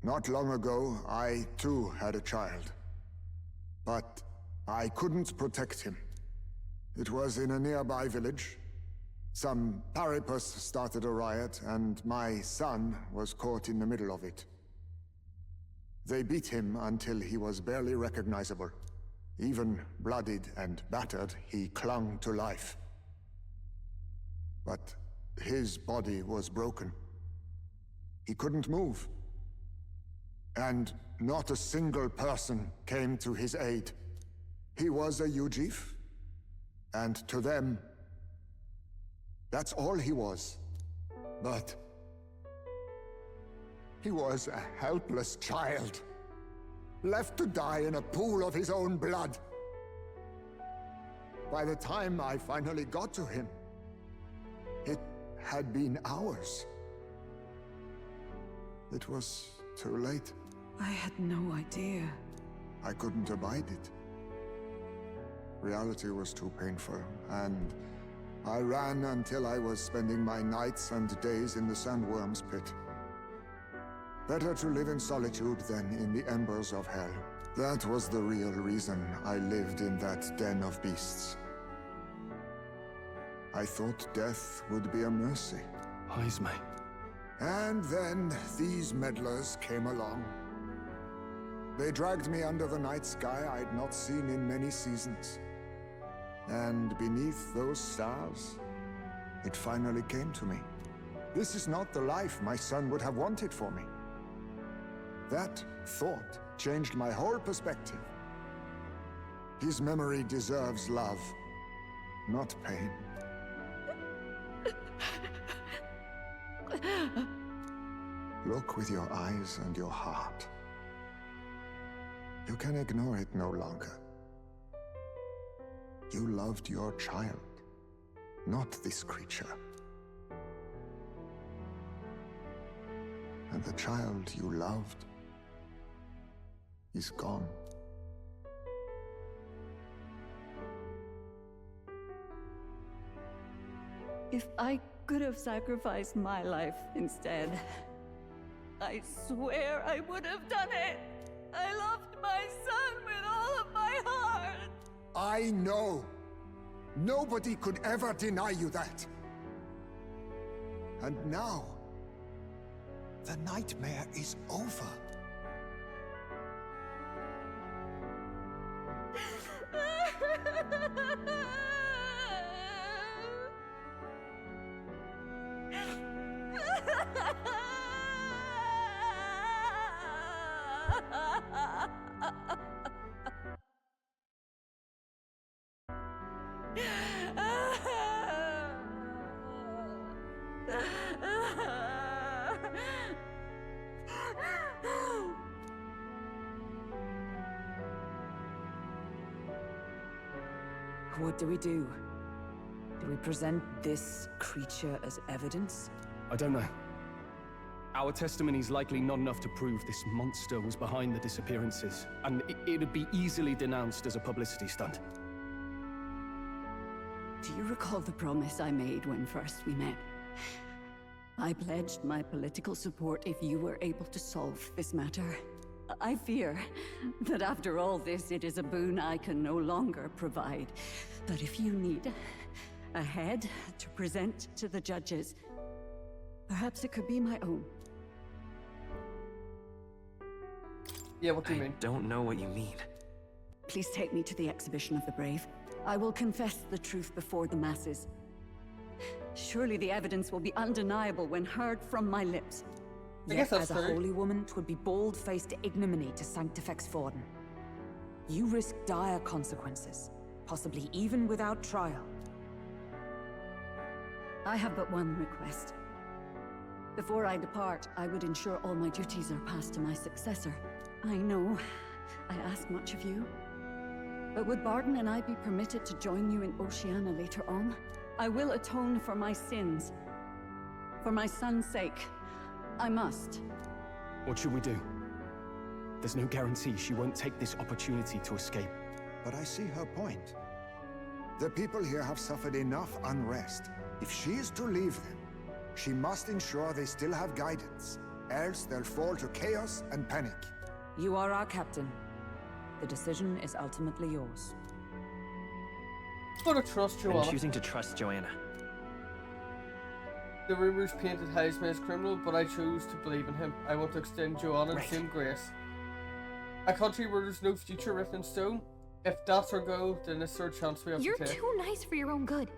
Not long ago, I too had a child. But I couldn't protect him. It was in a nearby village. Some paripus started a riot, and my son was caught in the middle of it. They beat him until he was barely recognizable. Even bloodied and battered, he clung to life. But his body was broken. He couldn't move. And not a single person came to his aid. He was a Ujif, and to them, that's all he was. But he was a helpless child, left to die in a pool of his own blood. By the time I finally got to him, it had been hours. It was too late. I had no idea. I couldn't abide it. Reality was too painful, and I ran until I was spending my nights and days in the sandworm's pit. Better to live in solitude than in the embers of hell. That was the real reason I lived in that den of beasts. I thought death would be a mercy. Heismay. And then these meddlers came along. They dragged me under the night sky I'd not seen in many seasons. And beneath those stars, it finally came to me. This is not the life my son would have wanted for me. That thought changed my whole perspective. His memory deserves love, not pain. Look with your eyes and your heart. You can ignore it no longer. You loved your child, not this creature. And the child you loved is gone. If I could have sacrificed my life instead, I swear I would have done it. I loved my son with all of my heart. I know. Nobody could ever deny you that. And now, the nightmare is over. What do we do? Do we present this creature as evidence? I don't know. Our testimony's likely not enough to prove this monster was behind the disappearances, and it'd be easily denounced as a publicity stunt. Do you recall the promise I made when first we met? I pledged my political support if you were able to solve this matter. I fear that after all this, it is a boon I can no longer provide. But if you need a head to present to the judges, perhaps it could be my own. Yeah, what do you I mean? don't know what you mean. Please take me to the exhibition of the brave. I will confess the truth before the masses. Surely the evidence will be undeniable when heard from my lips. I guess Yet, that's as a fair. holy woman, 'twould be bold-faced ignominy to sanctifex Forden. You risk dire consequences, possibly even without trial. I have but one request. Before I depart, I would ensure all my duties are passed to my successor. I know I ask much of you, but would Barden and I be permitted to join you in Oceania later on? I will atone for my sins. For my son's sake, I must. What should we do? There's no guarantee she won't take this opportunity to escape. But I see her point. The people here have suffered enough unrest. If she is to leave them, she must ensure they still have guidance. else they'll fall to chaos and panic. You are our captain. The decision is ultimately yours. I'm gonna trust I'm Joanna. choosing to trust Joanna. The rumors painted Heismay as criminal, but I chose to believe in him. I want to extend Joanna the same grace. A country where there's no future written in stone. If that's our goal, then it's our chance we have You're to take. too nice for your own good.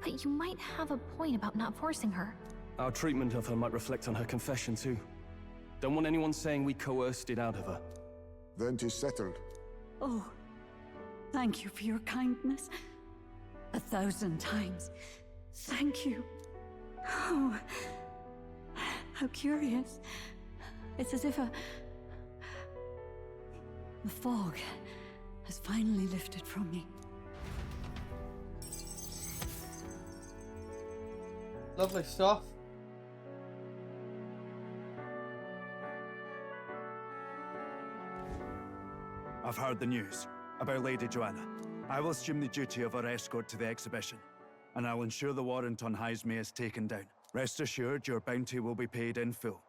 But you might have a point about not forcing her. Our treatment of her might reflect on her confession too. Don't want anyone saying we coerced it out of her. Then 'tis settled. Oh, thank you for your kindness. 1,000 times. Thank you. Oh, how curious. It's as if the fog has finally lifted from me. Lovely stuff. I've heard the news about Lady Joanna. I will assume the duty of her escort to the exhibition, and I'll ensure the warrant on Heismay is taken down. Rest assured, your bounty will be paid in full.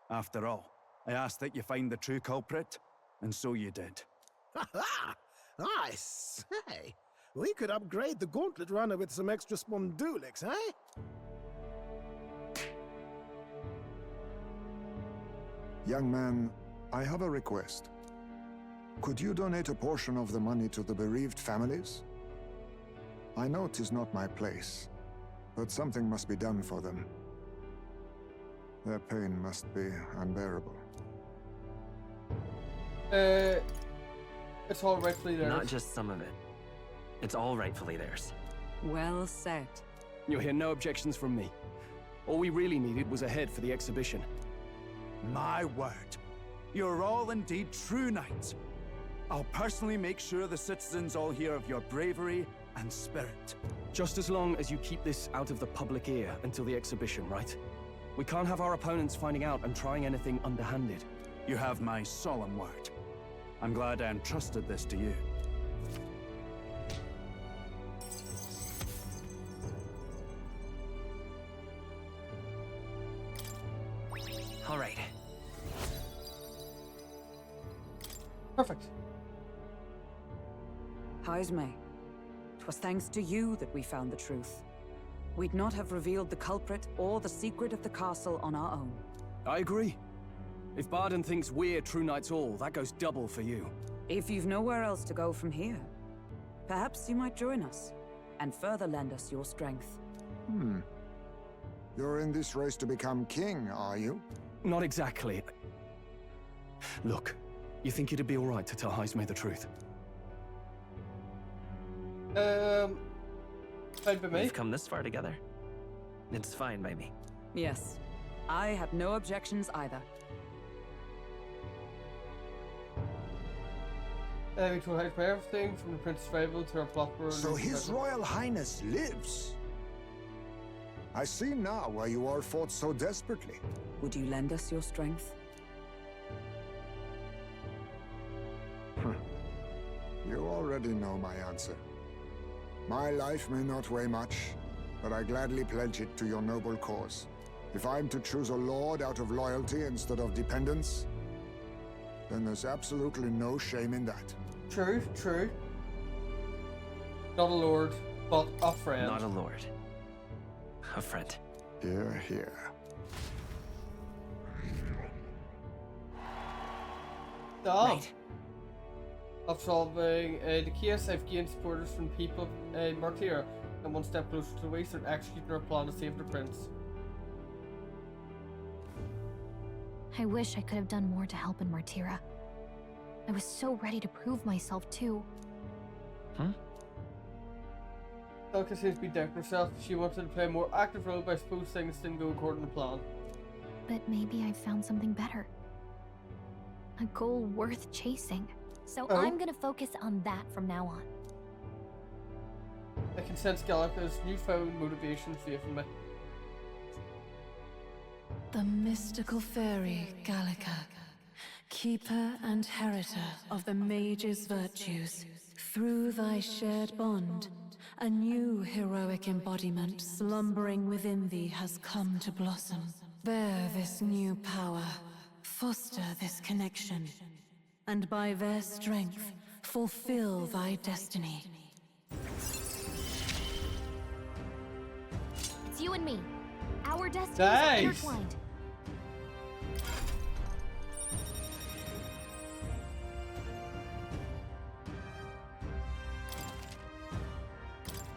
After all, I asked that you find the true culprit, and so you did. Ha! I say, we could upgrade the gauntlet runner with some extra spondulics, eh? Young man, I have a request. Could you donate a portion of the money to the bereaved families? I know 'tis not my place, but something must be done for them. Their pain must be unbearable. It's all rightfully theirs. Not just some of it. It's all rightfully theirs. Well said. You'll hear no objections from me. All we really needed was a head for the exhibition. My word. You're all indeed true knights. I'll personally make sure the citizens all hear of your bravery and spirit. Just as long as you keep this out of the public ear until the exhibition, right? We can't have our opponents finding out and trying anything underhanded. You have my solemn word. I'm glad I entrusted this to you. All right. Perfect. Heismay, 'twas thanks to you that we found the truth. We'd not have revealed the culprit or the secret of the castle on our own. I agree. If Barden thinks we're True Knights all, that goes double for you. If you've nowhere else to go from here, perhaps you might join us and further lend us your strength. You're in this race to become king, are you? Not exactly. Look, you think it'd be alright to tell Heismay the truth? Fine by me. We've come this far together. It's fine by me. Yes, I have no objections either. We told Heismay everything from the Prince's rival to our plot for. So His Royal Highness lives. I see now why you all fought so desperately. Would you lend us your strength? You already know my answer. My life may not weigh much, but I gladly pledge it to your noble cause. If I'm to choose a lord out of loyalty instead of dependence, then there's absolutely no shame in that. True, true. Not a lord, but a friend. Not a lord. A friend. Hear, hear. Right. Of solving the case, I've gained supporters from people in Martyra, and one step closer to the way, start executing our plan to save the prince. I wish I could have done more to help in Martyra. I was so ready to prove myself too. Elka seems to be doubting herself. She wanted to play a more active role, but I suppose things didn't go according to plan. But maybe I found something better. A goal worth chasing. So Oh. I'm gonna focus on that from now on. I can sense Gallica's newfound motivation faith in me. The mystical fairy, Gallica, keeper and heritor of the mage's virtues. Through thy shared bond, a new heroic embodiment slumbering within thee has come to blossom. Bear this new power, foster this connection, and by their strength, fulfill thy destiny. It's you and me. Our destinies Nice. are intertwined.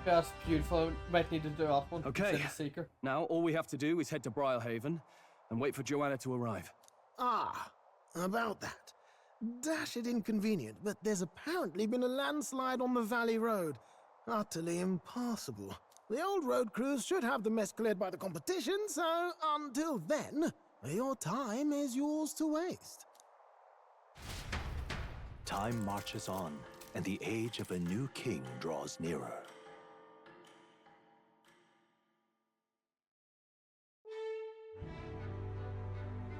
That's beautiful. Might need to do that one. Okay. Instead of Seeker. Now, all we have to do is head to Briarhaven and wait for Joanna to arrive. Ah, about that. Dash it inconvenient, but there's apparently been a landslide on the Valley Road. Utterly impassable. The old road crews should have the mess cleared by the competition, so until then, your time is yours to waste. Time marches on, and the age of a new king draws nearer.